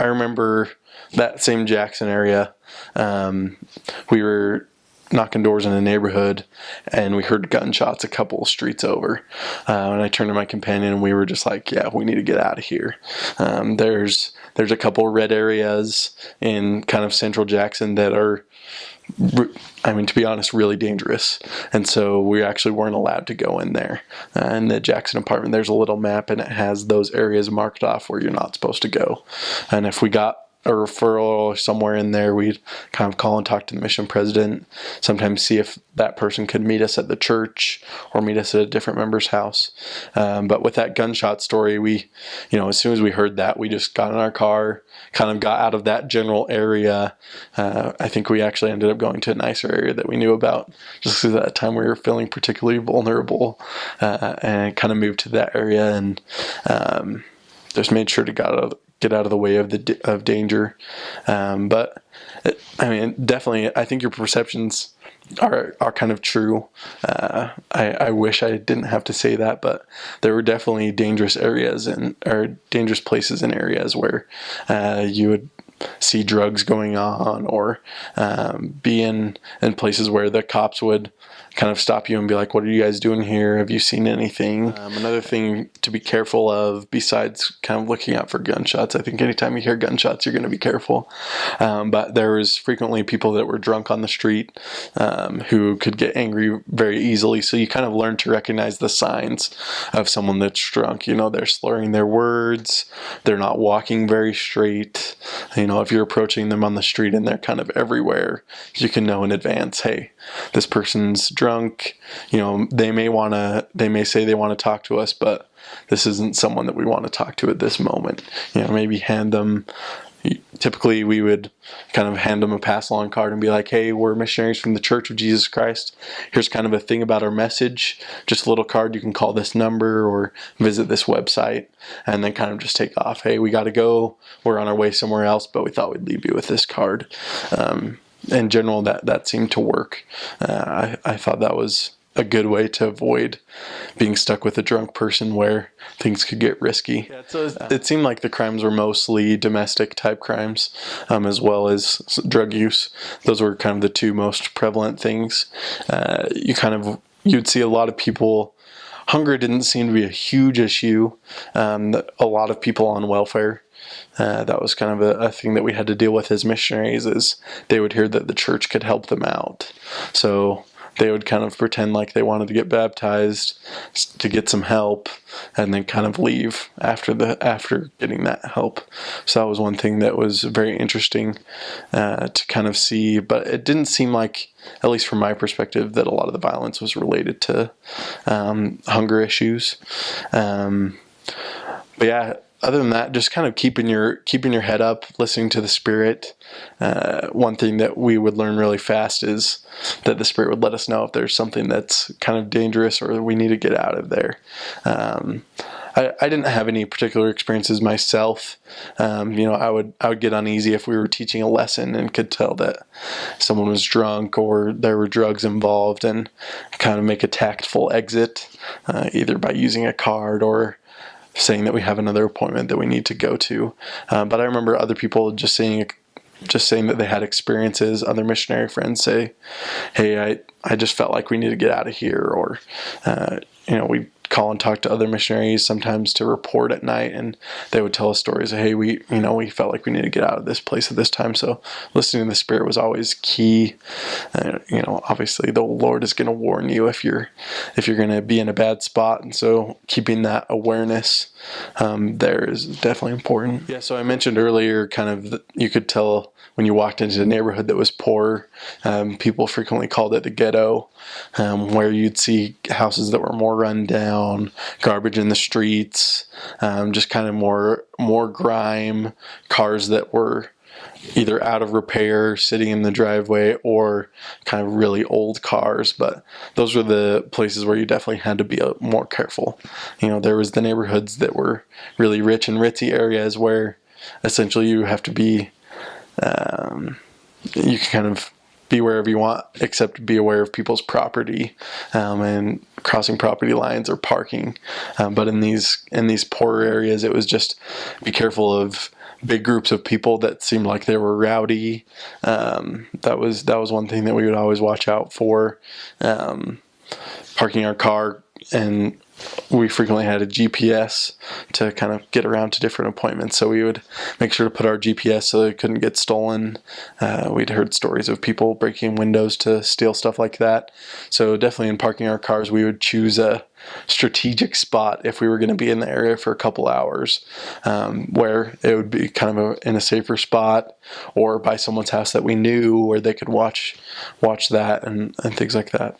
I remember that same Jackson area. We were knocking doors in a neighborhood, and we heard gunshots a couple of streets over. And I turned to my companion, and we were just like, "Yeah, we need to get out of here." There's a couple red areas in kind of central Jackson that are, I mean, to be honest, really dangerous. And so we actually weren't allowed to go in there. In the Jackson apartment, there's a little map, and it has those areas marked off where you're not supposed to go. And if we got a referral somewhere in there, we'd kind of call and talk to the mission president, sometimes see if that person could meet us at the church or meet us at a different member's house. But with that gunshot story, we, as soon as we heard that, we just got in our car, kind of got out of that general area. I think we actually ended up going to a nicer area that we knew about, just because at that time we were feeling particularly vulnerable, and kind of moved to that area, and just made sure to get out of the way of danger. But definitely, I think your perceptions are kind of true. I wish I didn't have to say that, but there were definitely dangerous areas or dangerous places and areas where you would see drugs going on, or be in places where the cops would kind of stop you and be like, "What are you guys doing here? Have you seen anything?" Another thing to be careful of, besides kind of looking out for gunshots, I think anytime you hear gunshots, you're going to be careful. But there was frequently people that were drunk on the street, who could get angry very easily. So you kind of learn to recognize the signs of someone that's drunk. They're slurring their words. They're not walking very straight. If you're approaching them on the street and they're kind of everywhere, you can know in advance, hey, this person's drunk. They may say they want to talk to us, but this isn't someone that we want to talk to at this moment. Maybe typically we would kind of hand them a pass along card and be like, "Hey, we're missionaries from the Church of Jesus Christ. Here's kind of a thing about our message. Just a little card. You can call this number or visit this website," and then kind of just take off. "Hey, we got to go. We're on our way somewhere else, but we thought we'd leave you with this card." In general, that seemed to work. I thought that was a good way to avoid being stuck with a drunk person where things could get risky. Yeah, so it seemed like the crimes were mostly domestic type crimes, as well as drug use. Those were kind of the two most prevalent things. You'd see a lot of people. Hunger didn't seem to be a huge issue. A lot of people on welfare. That was kind of a thing that we had to deal with as missionaries, is they would hear that the church could help them out. So they would kind of pretend like they wanted to get baptized to get some help, and then kind of leave after getting that help. So that was one thing that was very interesting to kind of see. But it didn't seem like, at least from my perspective, that a lot of the violence was related to hunger issues. But yeah. Other than that, just kind of keeping your head up, listening to the Spirit. One thing that we would learn really fast is that the Spirit would let us know if there's something that's kind of dangerous or we need to get out of there. I didn't have any particular experiences myself. I would get uneasy if we were teaching a lesson and could tell that someone was drunk or there were drugs involved, and kind of make a tactful exit, either by using a card or saying that we have another appointment that we need to go to. But I remember other people just saying that they had experiences. Other missionary friends say, "Hey, I just felt like we need to get out of here," or we call and talk to other missionaries sometimes to report at night, and they would tell us stories of, "Hey, we felt like we need to get out of this place at this time." So listening to the Spirit was always key. Obviously the Lord is going to warn you if you're going to be in a bad spot, and so keeping that awareness there is definitely important. Yeah, so I mentioned earlier, kind of you could tell when you walked into a neighborhood that was poor. People frequently called it the ghetto, where you'd see houses that were more run down, garbage in the streets, just kind of more grime, cars that were either out of repair, sitting in the driveway, or kind of really old cars. But those were the places where you definitely had to be more careful. There was the neighborhoods that were really rich and ritzy areas where essentially you have to be, you can kind of be wherever you want, except be aware of people's property, and crossing property lines or parking. But in these poorer areas, it was just be careful of big groups of people that seemed like they were rowdy. That was one thing that we would always watch out for. Parking our car, and we frequently had a GPS to kind of get around to different appointments. So we would make sure to put our GPS so it couldn't get stolen. We'd heard stories of people breaking windows to steal stuff like that. So definitely in parking our cars, we would choose a strategic spot if we were going to be in the area for a couple hours, where it would be kind of in a safer spot, or by someone's house that we knew where they could watch that and things like that.